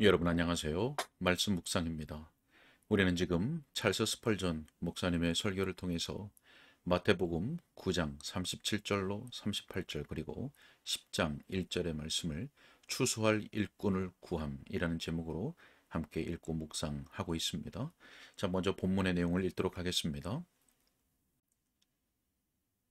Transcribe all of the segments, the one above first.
여러분 안녕하세요. 말씀 묵상입니다. 우리는 지금 찰스 스펄전 목사님의 설교를 통해서 마태복음 9장 37절로 38절 그리고 10장 1절의 말씀을 추수할 일꾼을 구함이라는 제목으로 함께 읽고 묵상하고 있습니다. 자, 먼저 본문의 내용을 읽도록 하겠습니다.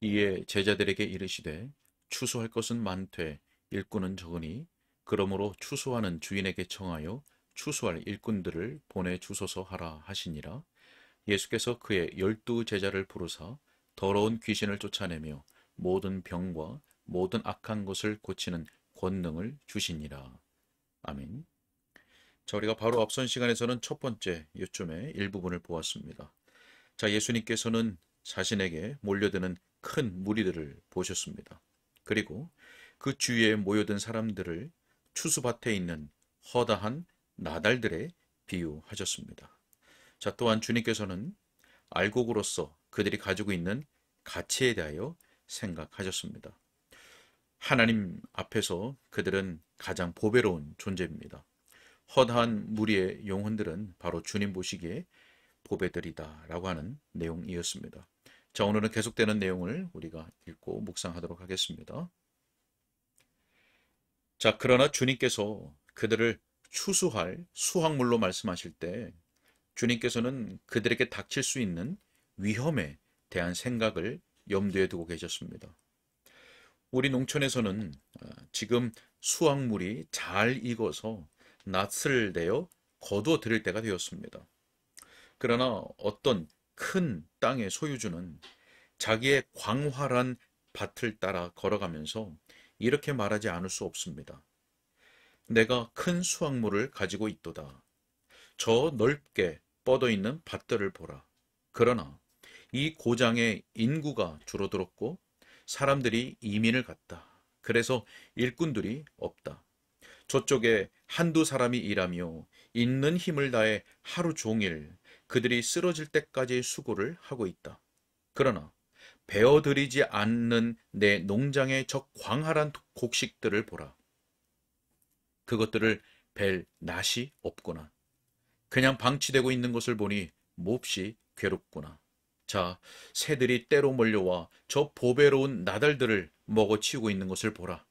이에 제자들에게 이르시되 추수할 것은 많되 일꾼은 적으니 그러므로 추수하는 주인에게 청하여 추수할 일꾼들을 보내주소서 하라 하시니라. 예수께서 그의 12 제자를 부르사 더러운 귀신을 쫓아내며 모든 병과 모든 악한 것을 고치는 권능을 주시니라. 아멘. 자, 우리가 바로 앞선 시간에서는 첫 번째 요점의 일부분을 보았습니다. 자, 예수님께서는 자신에게 몰려드는 큰 무리들을 보셨습니다. 그리고 그 주위에 모여든 사람들을 추수밭에 있는 허다한 나달들에 비유하셨습니다. 자, 또한 주님께서는 알곡으로서 그들이 가지고 있는 가치에 대하여 생각하셨습니다. 하나님 앞에서 그들은 가장 보배로운 존재입니다. 허다한 무리의 영혼들은 바로 주님 보시기에 보배들이다라고 하는 내용이었습니다. 자, 오늘은 계속되는 내용을 우리가 읽고 묵상하도록 하겠습니다. 자, 그러나 주님께서 그들을 추수할 수확물로 말씀하실 때 주님께서는 그들에게 닥칠 수 있는 위험에 대한 생각을 염두에 두고 계셨습니다. 우리 농촌에서는 지금 수확물이 잘 익어서 낫을 내어 거두어 들일 때가 되었습니다. 그러나 어떤 큰 땅의 소유주는 자기의 광활한 밭을 따라 걸어가면서 이렇게 말하지 않을 수 없습니다. 내가 큰 수확물을 가지고 있도다. 저 넓게 뻗어 있는 밭들을 보라. 그러나 이 고장의 인구가 줄어들었고 사람들이 이민을 갔다. 그래서 일꾼들이 없다. 저쪽에 한두 사람이 일하며 있는 힘을 다해 하루 종일 그들이 쓰러질 때까지의 수고를 하고 있다. 그러나 베어들이지 않는 내 농장의 저 광활한 곡식들을 보라. 그것들을 벨 낯이 없구나. 그냥 방치되고 있는 것을 보니 몹시 괴롭구나. 자, 새들이 때로 몰려와 저 보배로운 나달들을 먹어치우고 있는 것을 보라.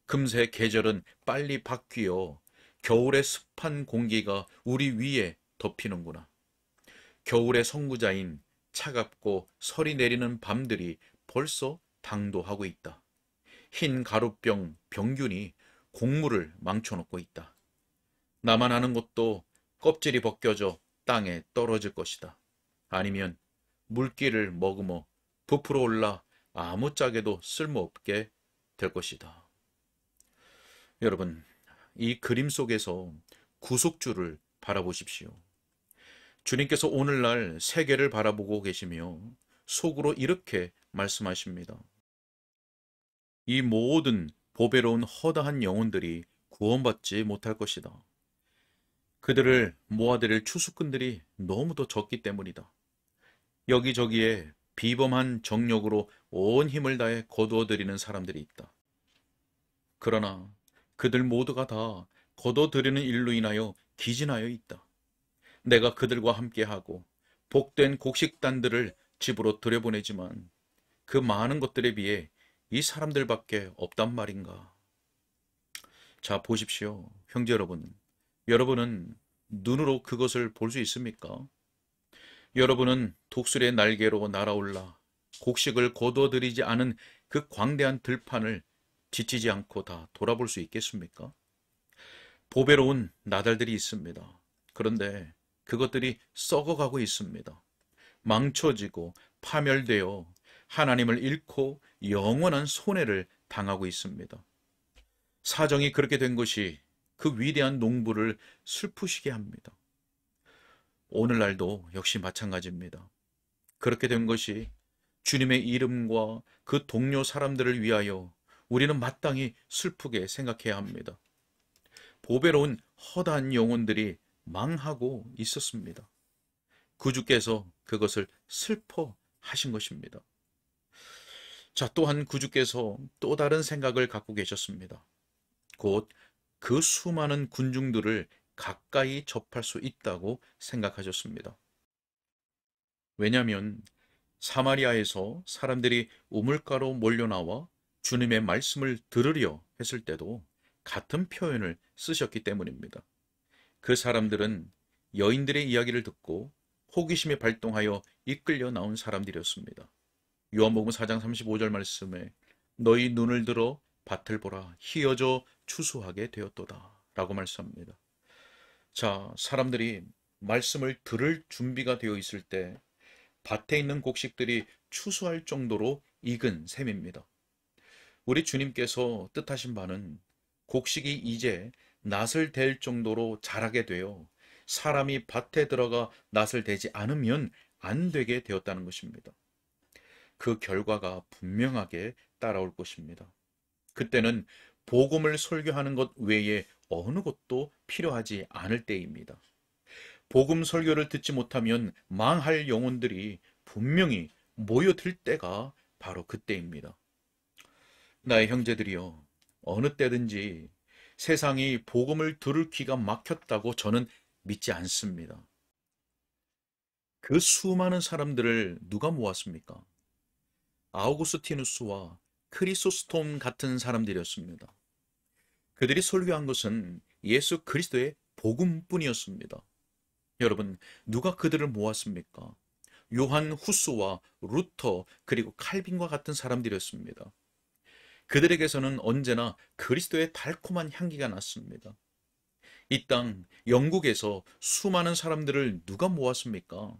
금세 계절은 빨리 바뀌어 겨울의 습한 공기가 우리 위에 덮이는구나. 겨울의 선구자인 차갑고 설이 내리는 밤들이 벌써 당도하고 있다. 흰 가루병 병균이 곡물을 망쳐놓고 있다. 나만 아는 것도 껍질이 벗겨져 땅에 떨어질 것이다. 아니면 물기를 머금어 부풀어 올라 아무짝에도 쓸모없게 될 것이다. 여러분, 이 그림 속에서 구속주를 바라보십시오. 주님께서 오늘날 세계를 바라보고 계시며 속으로 이렇게 말씀하십니다. 이 모든 보배로운 허다한 영혼들이 구원받지 못할 것이다. 그들을 모아들일 추수꾼들이 너무도 적기 때문이다. 여기저기에 비범한 정력으로 온 힘을 다해 거두어들이는 사람들이 있다. 그러나 그들 모두가 다 거둬들이는 일로 인하여 기진하여 있다. 내가 그들과 함께하고 복된 곡식단들을 집으로 들여보내지만 그 많은 것들에 비해 이 사람들밖에 없단 말인가. 자, 보십시오. 형제 여러분. 여러분은 눈으로 그것을 볼 수 있습니까? 여러분은 독수리의 날개로 날아올라 곡식을 거둬들이지 않은 그 광대한 들판을 지치지 않고 다 돌아볼 수 있겠습니까? 보배로운 나달들이 있습니다. 그런데 그것들이 썩어가고 있습니다. 망쳐지고 파멸되어 하나님을 잃고 영원한 손해를 당하고 있습니다. 사정이 그렇게 된 것이 그 위대한 농부를 슬프시게 합니다. 오늘날도 역시 마찬가지입니다. 그렇게 된 것이 주님의 이름과 그 동료 사람들을 위하여 우리는 마땅히 슬프게 생각해야 합니다. 보배로운 허다한 영혼들이 망하고 있었습니다. 구주께서 그것을 슬퍼하신 것입니다. 자, 또한 구주께서 또 다른 생각을 갖고 계셨습니다. 곧 그 수많은 군중들을 가까이 접할 수 있다고 생각하셨습니다. 왜냐하면 사마리아에서 사람들이 우물가로 몰려나와 주님의 말씀을 들으려 했을 때도 같은 표현을 쓰셨기 때문입니다. 그 사람들은 여인들의 이야기를 듣고 호기심에 발동하여 이끌려 나온 사람들이었습니다. 요한복음 4장 35절 말씀에 너희 눈을 들어 밭을 보라 희어져 추수하게 되었도다 라고 말씀합니다. 자, 사람들이 말씀을 들을 준비가 되어 있을 때 밭에 있는 곡식들이 추수할 정도로 익은 셈입니다. 우리 주님께서 뜻하신 바는 곡식이 이제 낫을 댈 정도로 자라게 되어 사람이 밭에 들어가 낫을 대지 않으면 안 되게 되었다는 것입니다. 그 결과가 분명하게 따라올 것입니다. 그때는 복음을 설교하는 것 외에 어느 것도 필요하지 않을 때입니다. 복음 설교를 듣지 못하면 망할 영혼들이 분명히 모여들 때가 바로 그때입니다. 나의 형제들이여, 어느 때든지 세상이 복음을 들을 귀가 막혔다고 저는 믿지 않습니다. 그 수많은 사람들을 누가 모았습니까? 아우구스티누스와 크리소스톰 같은 사람들이었습니다. 그들이 설교한 것은 예수 그리스도의 복음뿐이었습니다. 여러분, 누가 그들을 모았습니까? 요한 후스와 루터 그리고 칼빈과 같은 사람들이었습니다. 그들에게서는 언제나 그리스도의 달콤한 향기가 났습니다. 이 땅 영국에서 수많은 사람들을 누가 모았습니까?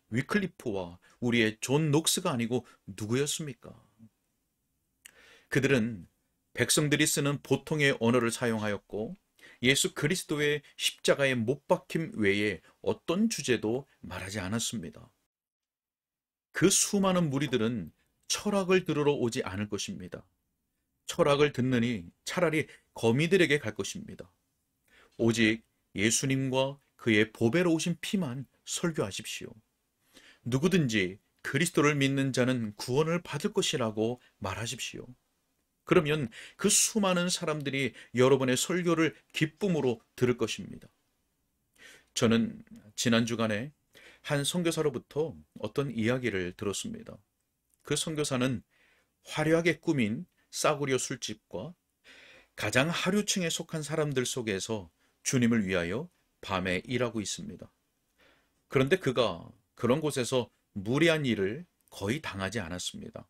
위클리프와 우리의 존 녹스가 아니고 누구였습니까? 그들은 백성들이 쓰는 보통의 언어를 사용하였고 예수 그리스도의 십자가에 못 박힘 외에 어떤 주제도 말하지 않았습니다. 그 수많은 무리들은 철학을 들으러 오지 않을 것입니다. 철학을 듣느니 차라리 거미들에게 갈 것입니다. 오직 예수님과 그의 보배로 오신 피만 설교하십시오. 누구든지 그리스도를 믿는 자는 구원을 받을 것이라고 말하십시오. 그러면 그 수많은 사람들이 여러분의 설교를 기쁨으로 들을 것입니다. 저는 지난 주간에 한 선교사로부터 어떤 이야기를 들었습니다. 그 선교사는 화려하게 꾸민 싸구려 술집과 가장 하류층에 속한 사람들 속에서 주님을 위하여 밤에 일하고 있습니다. 그런데 그가 그런 곳에서 무리한 일을 거의 당하지 않았습니다.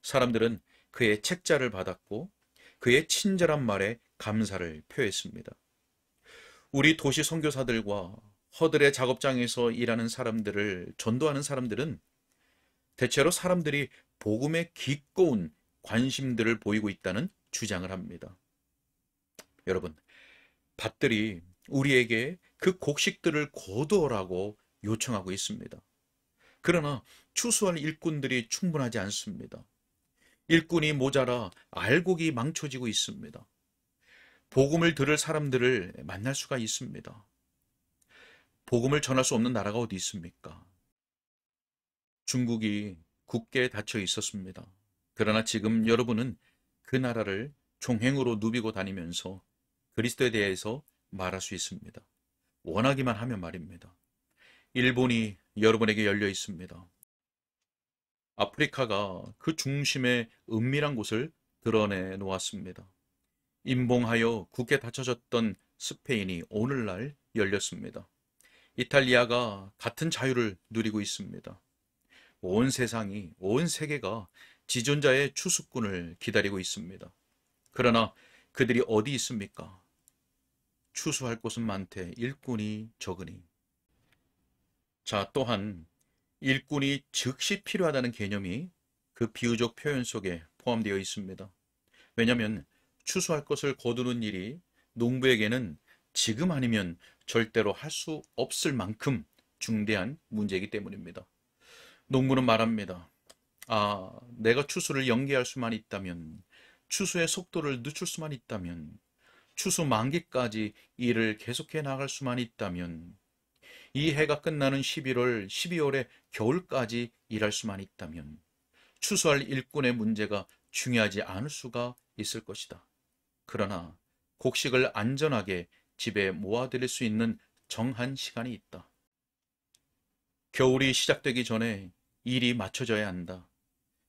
사람들은 그의 책자를 받았고 그의 친절한 말에 감사를 표했습니다. 우리 도시 선교사들과 허들의 작업장에서 일하는 사람들을 전도하는 사람들은 대체로 사람들이 복음에 기꺼운 관심들을 보이고 있다는 주장을 합니다. 여러분, 밭들이 우리에게 그 곡식들을 거두어라고 요청하고 있습니다. 그러나 추수할 일꾼들이 충분하지 않습니다. 일꾼이 모자라 알곡이 망쳐지고 있습니다. 복음을 들을 사람들을 만날 수가 있습니다. 복음을 전할 수 없는 나라가 어디 있습니까? 중국이 굳게 닫혀 있었습니다. 그러나 지금 여러분은 그 나라를 종행으로 누비고 다니면서 그리스도에 대해서 말할 수 있습니다. 원하기만 하면 말입니다. 일본이 여러분에게 열려 있습니다. 아프리카가 그 중심의 은밀한 곳을 드러내 놓았습니다. 임봉하여 굳게 닫혀졌던 스페인이 오늘날 열렸습니다. 이탈리아가 같은 자유를 누리고 있습니다. 온 세상이, 온 세계가 지존자의 추수꾼을 기다리고 있습니다. 그러나 그들이 어디 있습니까? 추수할 곳은 많되 일꾼이 적으니. 자, 또한 일꾼이 즉시 필요하다는 개념이 그 비유적 표현 속에 포함되어 있습니다. 왜냐하면 추수할 것을 거두는 일이 농부에게는 지금 아니면 절대로 할 수 없을 만큼 중대한 문제이기 때문입니다. 농부는 말합니다. 내가 추수를 연기할 수만 있다면, 추수의 속도를 늦출 수만 있다면, 추수 만기까지 일을 계속해 나갈 수만 있다면, 이 해가 끝나는 11월, 12월에 겨울까지 일할 수만 있다면 추수할 일꾼의 문제가 중요하지 않을 수가 있을 것이다. 그러나 곡식을 안전하게 집에 모아드릴 수 있는 정한 시간이 있다. 겨울이 시작되기 전에 일이 맞춰져야 한다.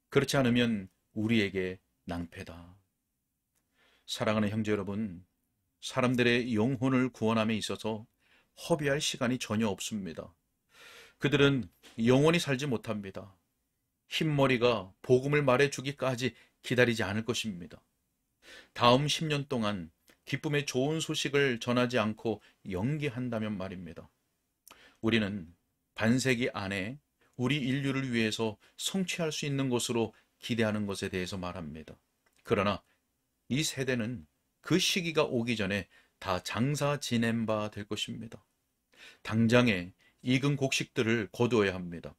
그렇지 않으면 우리에게 낭패다. 사랑하는 형제 여러분, 사람들의 영혼을 구원함에 있어서 허비할 시간이 전혀 없습니다. 그들은 영원히 살지 못합니다. 흰머리가 복음을 말해주기까지 기다리지 않을 것입니다. 다음 10년 동안 기쁨의 좋은 소식을 전하지 않고 연기한다면 말입니다. 우리는 반세기 안에 우리 인류를 위해서 성취할 수 있는 것으로 기대하는 것에 대해서 말합니다. 그러나 이 세대는 그 시기가 오기 전에 다 장사 지낸 바 될 것입니다. 당장에 익은 곡식들을 거두어야 합니다.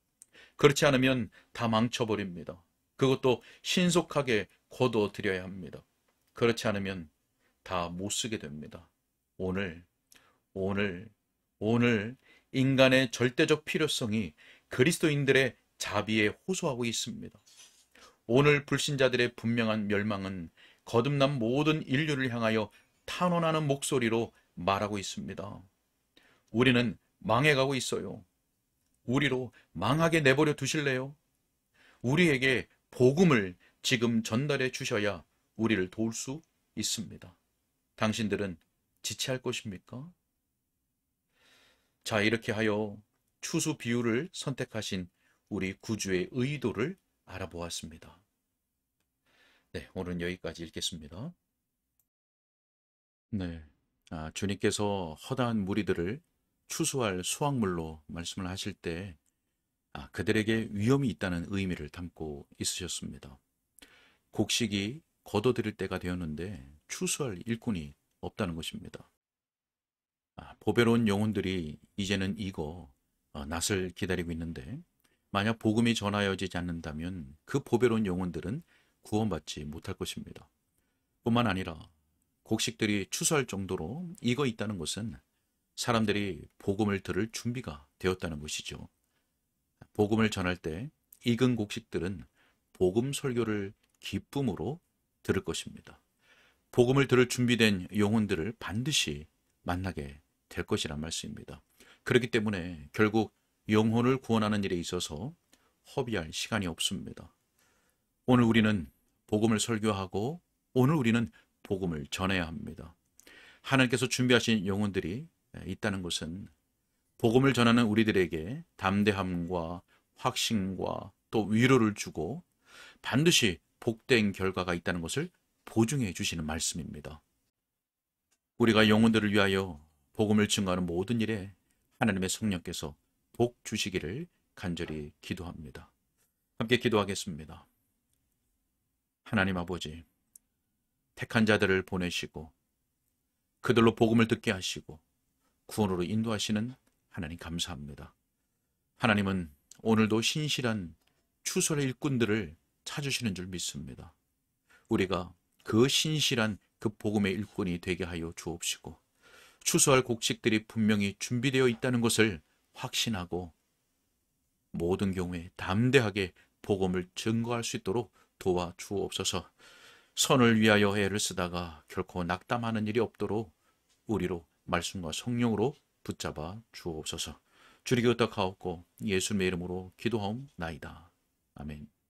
그렇지 않으면 다 망쳐버립니다. 그것도 신속하게 거두어 드려야 합니다. 그렇지 않으면 다 못 쓰게 됩니다. 오늘, 오늘 인간의 절대적 필요성이 그리스도인들의 자비에 호소하고 있습니다. 오늘 불신자들의 분명한 멸망은 거듭난 모든 인류를 향하여 탄원하는 목소리로 말하고 있습니다. 우리는 망해가고 있어요. 우리로 망하게 내버려 두실래요? 우리에게 복음을 지금 전달해 주셔야 우리를 도울 수 있습니다. 당신들은 지체할 것입니까? 자, 이렇게 하여 추수 비유를 선택하신 우리 구주의 의도를 알아보았습니다. 네, 오늘은 여기까지 읽겠습니다. 네, 주님께서 허다한 무리들을 추수할 수확물로 말씀을 하실 때 그들에게 위험이 있다는 의미를 담고 있으셨습니다. 곡식이 거둬들일 때가 되었는데 추수할 일꾼이 없다는 것입니다. 보배로운 영혼들이 이제는 익어 낫을 기다리고 있는데 만약 복음이 전하여지지 않는다면 그 보배로운 영혼들은 구원받지 못할 것입니다. 뿐만 아니라 곡식들이 추수할 정도로 익어 있다는 것은 사람들이 복음을 들을 준비가 되었다는 것이죠. 복음을 전할 때 익은 곡식들은 복음 설교를 기쁨으로 들을 것입니다. 복음을 들을 준비된 영혼들을 반드시 만나게 될 것이란 말씀입니다. 그렇기 때문에 결국 영혼을 구원하는 일에 있어서 허비할 시간이 없습니다. 오늘 우리는 복음을 설교하고 오늘 우리는 복음을 전해야 합니다. 하나님께서 준비하신 영혼들이 있다는 것은 복음을 전하는 우리들에게 담대함과 확신과 또 위로를 주고 반드시 복된 결과가 있다는 것을 보증해 주시는 말씀입니다. 우리가 영혼들을 위하여 복음을 증거하는 모든 일에 하나님의 성령께서 복 주시기를 간절히 기도합니다. 함께 기도하겠습니다. 하나님 아버지, 택한 자들을 보내시고 그들로 복음을 듣게 하시고 구원으로 인도하시는 하나님 감사합니다. 하나님은 오늘도 신실한 추수의 일꾼들을 찾으시는 줄 믿습니다. 우리가 그 신실한 그 복음의 일꾼이 되게 하여 주옵시고 추수할 곡식들이 분명히 준비되어 있다는 것을 확신하고 모든 경우에 담대하게 복음을 증거할 수 있도록 도와주옵소서. 선을 위하여 애를 쓰다가 결코 낙담하는 일이 없도록 우리로 말씀과 성령으로 붙잡아 주옵소서. 주를 기도하옵고 예수님의 이름으로 기도하옵나이다. 아멘.